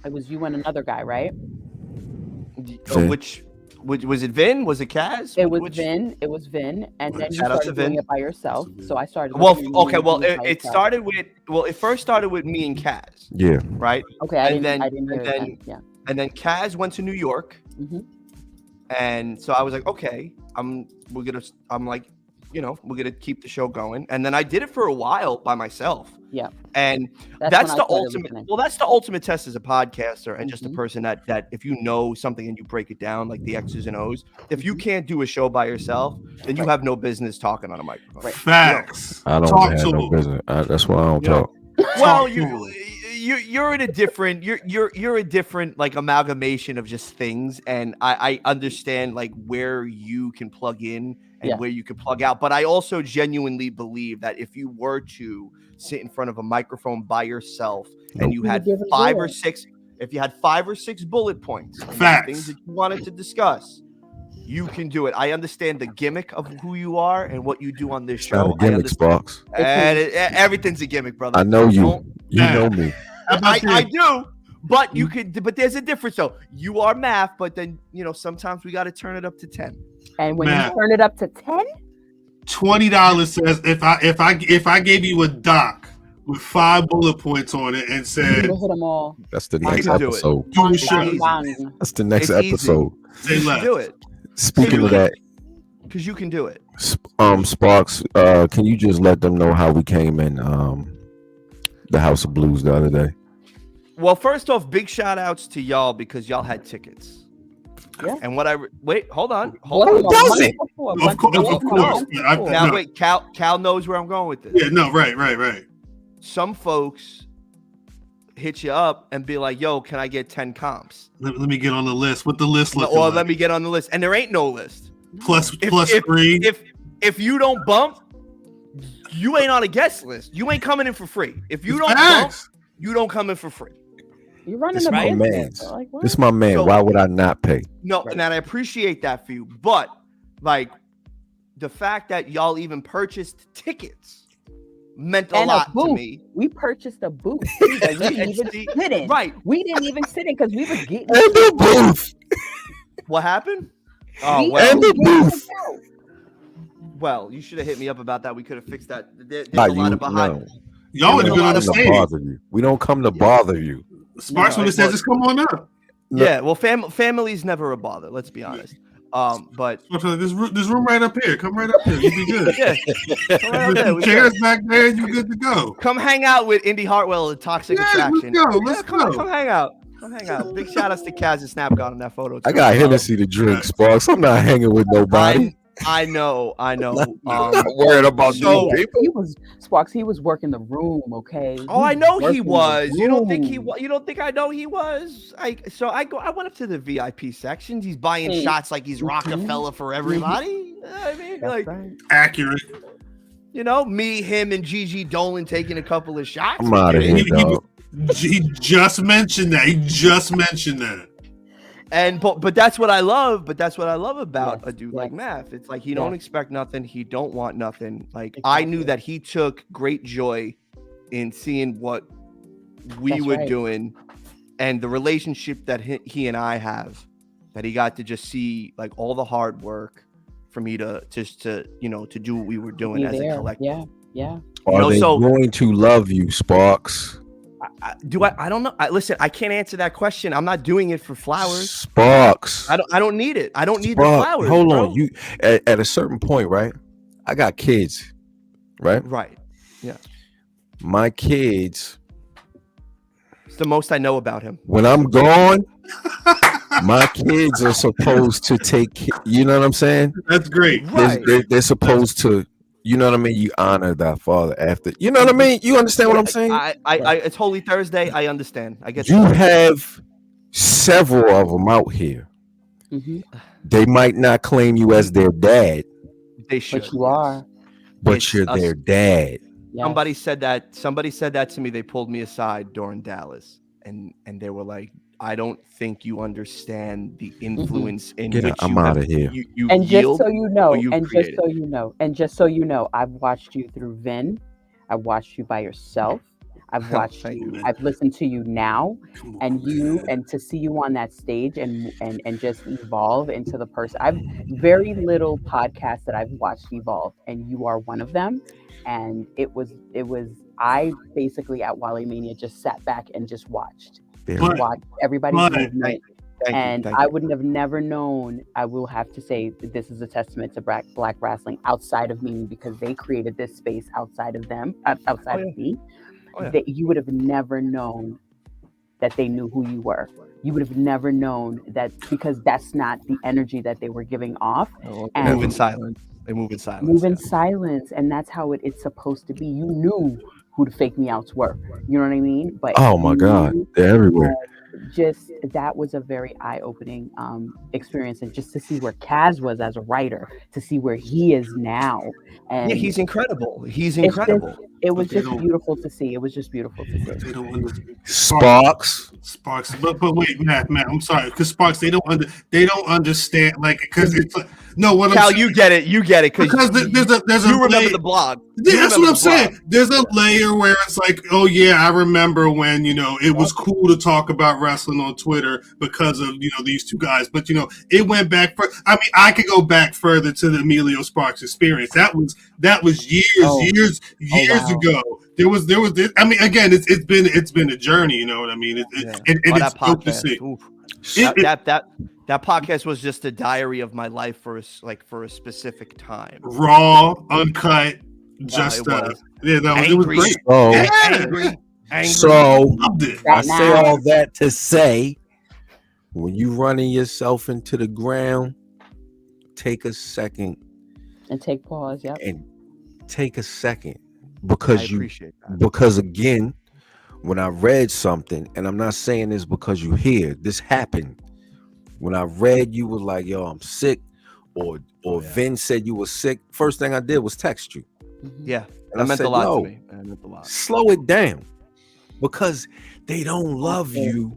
it was you and another guy, right? Which was it? Vin? Was it Kaz? It was Vin. It was Vin, and then you started doing it by yourself. So I started. It first started with me and Kaz. Yeah. Right. Okay. I didn't hear that. Yeah. And then Kaz went to New York, and so I was like, okay, we're gonna keep the show going. And then I did it for a while by myself. Yeah. And that's the ultimate. Well, that's the ultimate test as a podcaster and just a person that if you know something and you break it down like the X's and O's, if you can't do a show by yourself, then you have no business talking on a microphone. Right. Facts. I don't have no business. That's why I don't talk. Well, you're in a different you're a different like amalgamation of just things, and I understand like where you can plug in and where you can plug out, but I also genuinely believe that if you were to sit in front of a microphone by yourself and you had 5 or 6 bullet points, things that you wanted to discuss, you can do it. I understand the gimmick of who you are and what you do on this show. Not a gimmick, Sparks. And everything's a gimmick, brother. I know you. You know me. I do, but you could. But there's a difference, though. You are math, but then sometimes we got to turn it up to 10. And when you turn it up to 10, $20 says if I gave you a doc with 5 bullet points on it and said hit them all. That's the next episode. That's the next episode. Say less. Do it. Speaking of that, because you can do it. Sparks, can you just let them know how we came in the House of Blues the other day? Well, first off, big shout outs to y'all because y'all had tickets. Yeah. And hold on. Who doesn't? Of course. Now wait, Cal knows where I'm going with this. Yeah, no, right. Some folks hit you up and be like, yo, can I get 10 comps? Let me get on the list. What the list looks like? Let me get on the list. And there ain't no list. Plus 3. If you don't bump, you ain't on a guest list. You ain't coming in for free. If you don't bump, you don't come in for free. You're running this my man. This is my man. So, why would I not pay? No, and I appreciate that for you. But like the fact that y'all even purchased tickets meant a lot to me. We purchased a booth. We didn't even sit in. Right. We didn't even sit in because we were getting the booth. What happened? Oh, well. And the booth. Well, you should have hit me up about that. We could have fixed that. There's a lot of behind. Y'all would have been on the stage. We don't come to bother you. Sparks when it says just come on up. Yeah, well, family's never a bother. Let's be honest. But this room right up here. Come right up here. You'll be good. Yeah. Chairs back there. You good to go. Come hang out with Indy Hartwell at Toxic Attraction. Let's go. Come hang out. Big shout outs to Kaz and Snap God on that photo. I got Hennessy to drink, Sparks. I'm not hanging with nobody. I know. Worried about these people. He was working the room, okay? Oh, I know he was. You don't think he was? You don't think I know he was? I went up to the VIP sections. He's buying shots like he's Rockefeller for everybody. I mean, accurate. You know, me, him, and Gigi Dolan taking a couple of shots. I'm out of here, dog. He just mentioned that. And but that's what I love. But that's what I love about a dude like Math. It's like he don't expect nothing. He don't want nothing. Like I knew that he took great joy in seeing what we were doing, and the relationship that he and I have. That he got to just see like all the hard work for me to do what we were doing as a collective. Yeah. Are they going to love you, Sparks? I don't know. Listen, I can't answer that question. I'm not doing it for flowers. Sparks. I don't need it. I don't need the flowers. Hold on. You at a certain point, right? I got kids, right? Right. Yeah. My kids. It's the most I know about him. When I'm gone, my kids are supposed to take. You know what I'm saying? That's great. Right. They're supposed to. You know what I mean? You honor thy father after. You know what I mean? You understand what I'm saying? It's Holy Thursday. I understand. I get you have several of them out here. Mm-hmm. They might not claim you as their dad. They should. But you are. But you're their dad. Yes. Somebody said that to me. They pulled me aside during Dallas, and they were like, "I don't think you understand the influence in which I'm out of here." You and just so you know, just so you know, I've watched you through Vin. I've watched you by yourself. I've watched you. I've listened to you now, and to see you on that stage and just evolve into the person. I've very little podcasts that I've watched evolve, and you are one of them. And it was. I basically at Wally Mania just sat back and just watched everybody's movement. I wouldn't have never known. I will have to say that this is a testament to Black wrestling outside of me, because they created this space outside of them, outside of me. That you would have never known that they knew who you were. You would have never known that, because that's not the energy that they were giving off. And move in silence. They move in silence. Move in silence, and that's how it's supposed to be. You knew who the fake me outs were. You know what I mean? But oh my God, they're everywhere. Just that was a very eye-opening experience, and just to see where Kaz was as a writer, to see where he is now, and he's incredible. He's incredible. It was just beautiful to see. It was just beautiful to see. They don't understand. Sparks. But wait, Matt, I'm sorry, because Sparks, they don't understand, like, because it's like, no, what Cal, I'm saying, you get it, because there's a you remember the blog. That's what I'm saying. There's a layer where it's like, oh yeah, I remember when it was cool to talk about wrestling on Twitter because of these two guys, but it went back. I could go back further to the Emilio Sparks experience. That was years ago. There was this, again, it's been a journey. You know what I mean? It's dope to see. That podcast was just a diary of my life for a specific time. Raw, uncut, just it was great. Angry. So I say all that to say, when you running yourself into the ground, take a second and take pause. Yep. And take a second, because again, when I read something, and I'm not saying this because you hear this happened. When I read you was like, yo, I'm sick, or Vin said you were sick, first thing I did was text you. Yeah, and that meant a lot to me. That meant a lot. Slow it down, because they don't love you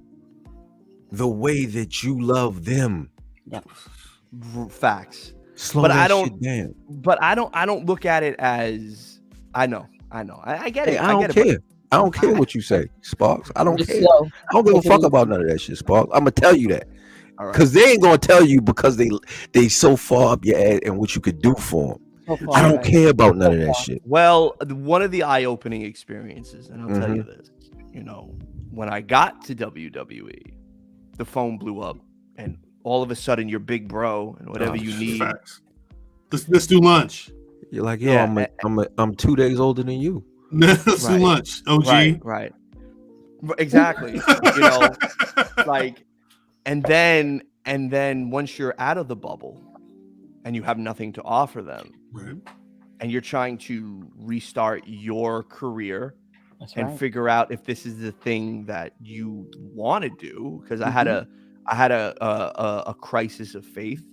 the way that you love them. Yep. Facts. Slow that shit down. But I don't look at it as I know. I get it. I don't care. I don't care what you say, Sparks. I don't care. Slow. I don't give a fuck about none of that shit, Sparks. I'm gonna tell you that. Because they ain't gonna tell you, because they so far up your ass and what you could do for them. I don't care about none of that shit. Well, one of the eye-opening experiences, and I'll tell you this, when I got to WWE, the phone blew up, and all of a sudden you're big bro, and whatever you need. Facts. Let's do lunch. You're like, yo, I'm 2 days older than you. Let's do lunch, OG. Right. Exactly. Like. And then once you're out of the bubble and you have nothing to offer them, right, and you're trying to restart your career figure out if this is the thing that you want to do, because I had a crisis of faith,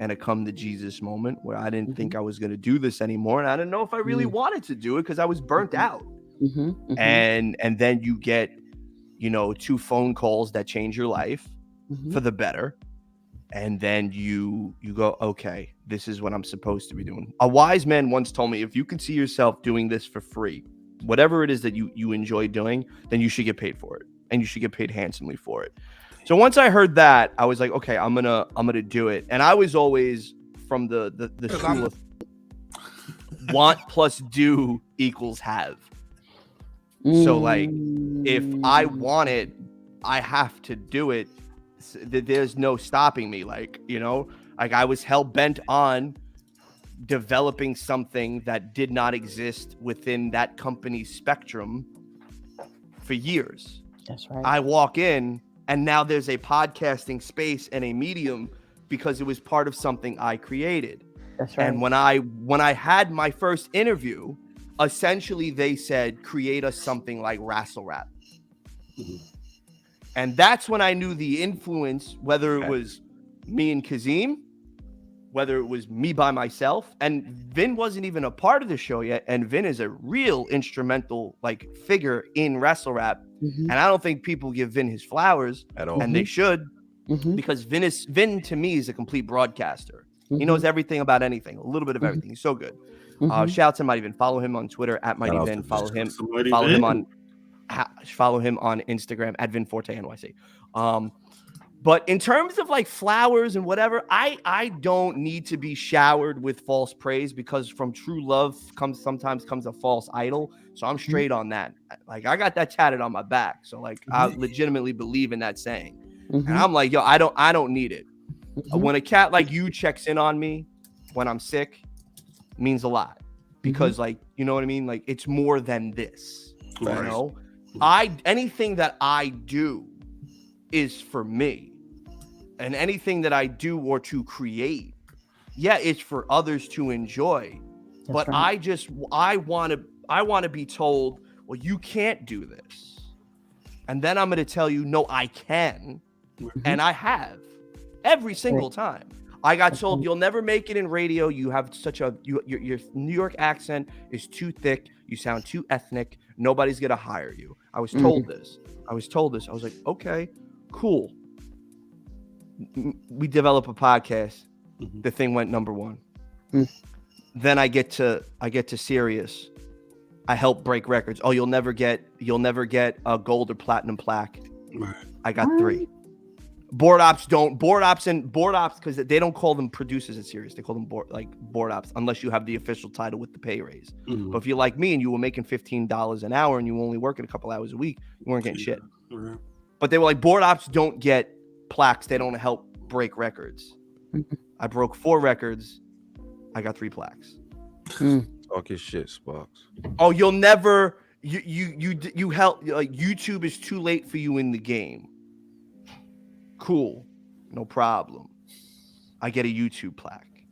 and a come to Jesus moment where I didn't think I was going to do this anymore. And I didn't know if I really wanted to do it because I was burnt out. And then you get, 2 phone calls that change your life for the better. And then you go, okay, this is what I'm supposed to be doing. A wise man once told me, if you can see yourself doing this for free, whatever it is that you enjoy doing, then you should get paid for it, and you should get paid handsomely for it. So once I heard that, I was like, okay, I'm gonna do it. And I was always from the school of want plus do equals have. So like, if I want it, I have to do it. There's no stopping me. Like, like I was hell bent on developing something that did not exist within that company's spectrum for years. That's right. I walk in and now there's a podcasting space and a medium because it was part of something I created. That's right. And when I had my first interview, essentially they said, create us something like Wrassle Rap. And that's when I knew the influence, whether it was me and Kazim, whether it was me by myself. And Vin wasn't even a part of the show yet. And Vin is a real instrumental figure in Wrassle Rap. And I don't think people give Vin his flowers at all. And they should, because Vin to me is a complete broadcaster. He knows everything about anything, a little bit of everything. He's so good. Shout out to Mighty Vin. Follow him on Twitter at Mighty Vin. Follow him on Instagram at VinForteNYC. But in terms of flowers and whatever, I don't need to be showered with false praise, because from true love sometimes comes a false idol. So I'm straight on that. I got that tatted on my back. So I legitimately believe in that saying. And I'm like, yo, I don't need it. When a cat like you checks in on me when I'm sick, it means a lot, because you know what I mean? It's more than this, anything that I do is for me, and anything that I do or to create, it's for others to enjoy. That's but right. I want to be told, well, you can't do this. And then I'm going to tell you, no, I can. And I have every single time. I got told, you'll never make it in radio. You have your New York accent is too thick. You sound too ethnic. Nobody's going to hire you. I was told this. I was like, okay, cool. We develop a podcast. The thing went number 1. Then I get to Sirius. I help break records. Oh, you'll never get a gold or platinum plaque. Right. I got 3. Board ops because they don't call them producers at Sirius. They call them board ops, unless you have the official title with the pay raise. But if you're like me and you were making $15 an hour and you only working a couple hours a week, you weren't getting shit. Right. But they were like, board ops don't get plaques. They don't help break records. I broke 4 records. I got 3 plaques. Talk your shit, Sparks. Oh, you'll never. You help. YouTube is too late for you in the game. Cool, no problem. I get a YouTube plaque.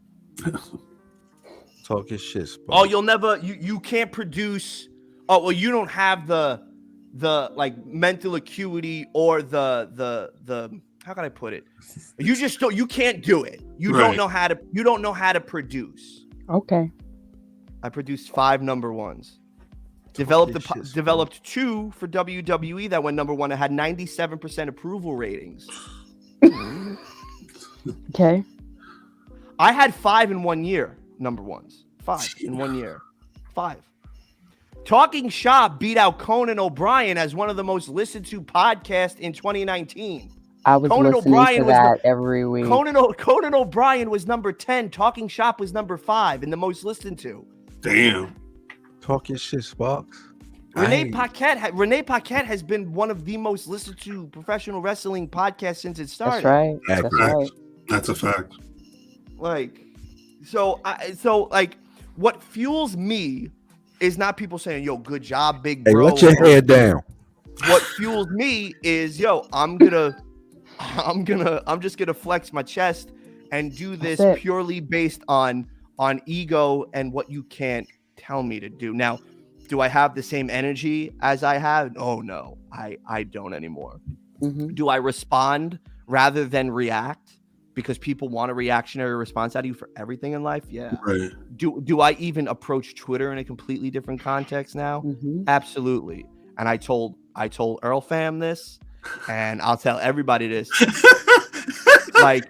Talk your shit, Sparks. Oh, you'll never. You can't produce. Oh, well, you don't have the mental acuity or the how can I put it? You just don't. You can't do it. You don't know how to. You don't know how to produce. Okay. I produced 5 number 1s. Developed 2 for WWE that went number 1. It had 97% approval ratings. Okay. I had 5 in 1 year number 1s. 5 in 1 year. 5. Talking Shop beat out Conan O'Brien as one of the most listened to podcasts in 2019. I was listening to that every week. Conan O'Brien was number 10. Talking Shop was number 5 and the most listened to. Damn. Talk your shit, Sparks. Renee Paquette has been one of the most listened to professional wrestling podcasts since it started. That's right. That's a fact. What fuels me is not people saying, yo, good job, big bro. Hey, let your head down. What fuels me is, yo, I'm just gonna flex my chest and do this purely based on ego and what you can't tell me to do. Now, do I have the same energy as I have? Oh no, I don't anymore. Do I respond rather than react because people want a reactionary response out of you for everything in life. Yeah. Right. Do I even approach Twitter in a completely different context now? Absolutely. And I told Earl fam this, and I'll tell everybody this. Like,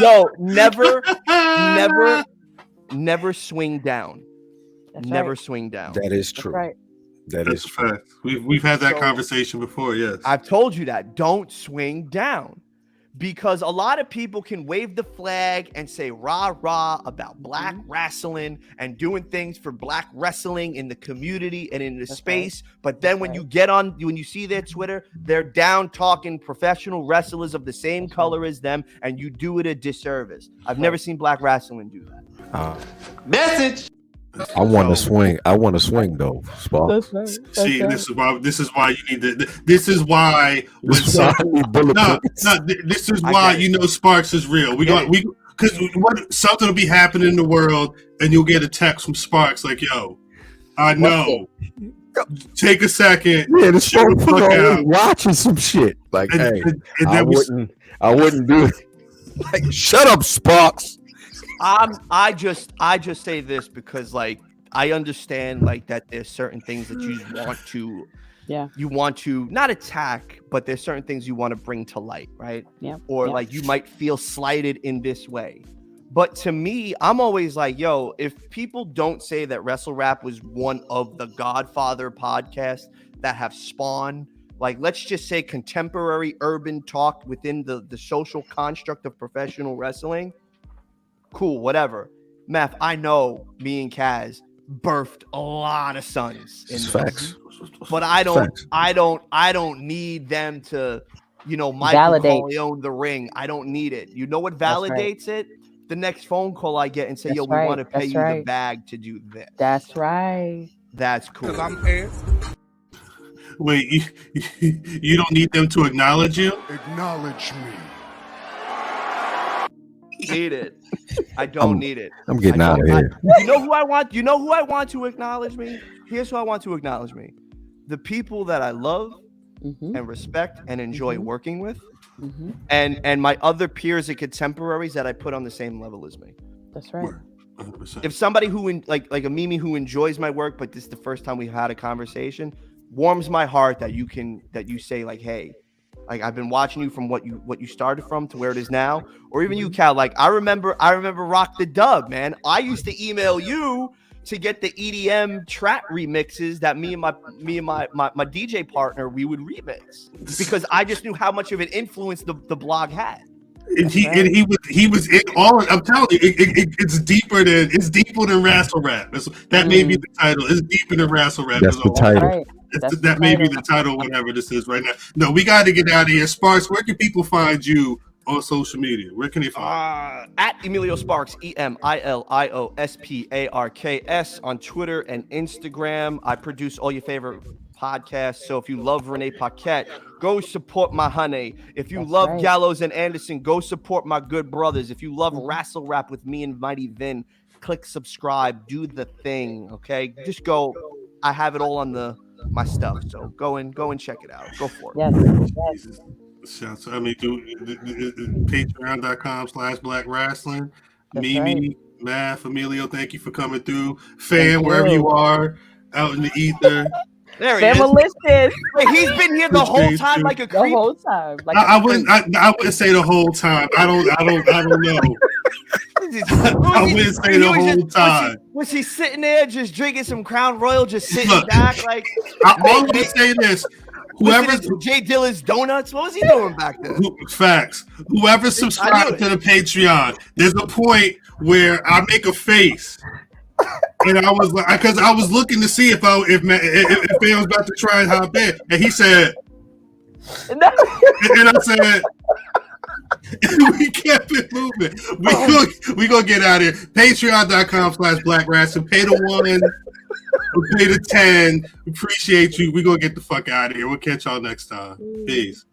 yo, never swing down. Never swing down. That is true. Right. That's a fact. We've had that conversation before. Yes, I've told you that. Don't swing down, because a lot of people can wave the flag and say rah rah about black wrestling and doing things for black wrestling in the community and in the space. Right. But then when you see their Twitter, they're down talking professional wrestlers of the same color as them, and you do it a disservice. I've never seen black wrestling do that. Message. I want to swing. I want to swing though, Sparks. See, this is why you need to. This is why when this is why you know Sparks is real. Because something will be happening in the world, and you'll get a text from Sparks like, "Yo, I know. Take a second. Yeah, the Sparks watching some shit. Like, hey, I wouldn't do it. Like, shut up, Sparks. I just say this because, like, I understand, like, that there's certain things that you want to not attack, but there's certain things you want to bring to light, right? Yeah. Or like you might feel slighted in this way. But to me, I'm always like, yo, if people don't say that Wrassle Rap was one of the Godfather podcasts that have spawned, like, let's just say contemporary urban talk within the social construct of professional wrestling, cool, whatever. Math, I know me and Kaz birthed a lot of sons. It's facts. But I don't need them to, Michael Corleone the ring. I don't need it. You know what validates it? The next phone call I get and say, we want to pay you the bag to do this. That's right. That's cool. Wait, you don't need them to acknowledge you? Acknowledge me. Need it. I don't need it. I'm getting out of here. You know who I want? You know who I want to acknowledge me? Here's who I want to acknowledge me. The people that I love and respect and enjoy working with, and my other peers and contemporaries that I put on the same level as me. That's right. 100%. If somebody who like a Mimi who enjoys my work, but this is the first time we had a conversation, warms my heart that you say, like, hey, like, I've been watching you from what you started from to where it is now, or even you, Cal. Like, I remember Rock the Dub, man. I used to email you to get the EDM track remixes that me and my DJ partner, we would remix, because I just knew how much of an influence the blog had. And he was in all. I'm telling you, it's deeper than Wrassle Rap. That may be the title. It's deeper than Wrassle Rap. That's the title. Right. That may be the title, whatever this is right now. No, we got to get out of here. Sparks, where can people find you on social media? Where can they find at Emilio Sparks, EMILIOSPARKS on Twitter and Instagram. I produce all your favorite podcasts. So if you love Renee Paquette, go support my honey. If you love Gallows and Anderson, go support my good brothers. If you love Wrassle Rap with me and Mighty Vin, click subscribe, do the thing. Okay, just go. I have it all on my stuff, so go and check it out. Go for it. Yes. Shouts. I mean, do patreon.com/Black Wrestling. Mimi, right. Math, Emilio, thank you for coming through. Fan, wherever you are out in the ether. There he is. Wait, he's been here the whole time, like a creep. The whole time. Like I wouldn't say the whole time. I don't know. I wouldn't say the whole time. Was he sitting there just drinking some Crown Royal, just sitting back? Like, I always say this. Whoever Jay Dilla's Donuts, what was he doing back then? Facts. Whoever subscribed to the Patreon, there's a point where I make a face. And I was like, because I was looking to see if man was about to try and hop in, and he said, and I said, we kept it moving. We gonna get out of here. Patreon.com/Black Wrestling. Pay the 1, pay the 10. Appreciate you. We gonna get the fuck out of here. We'll catch y'all next time. Peace.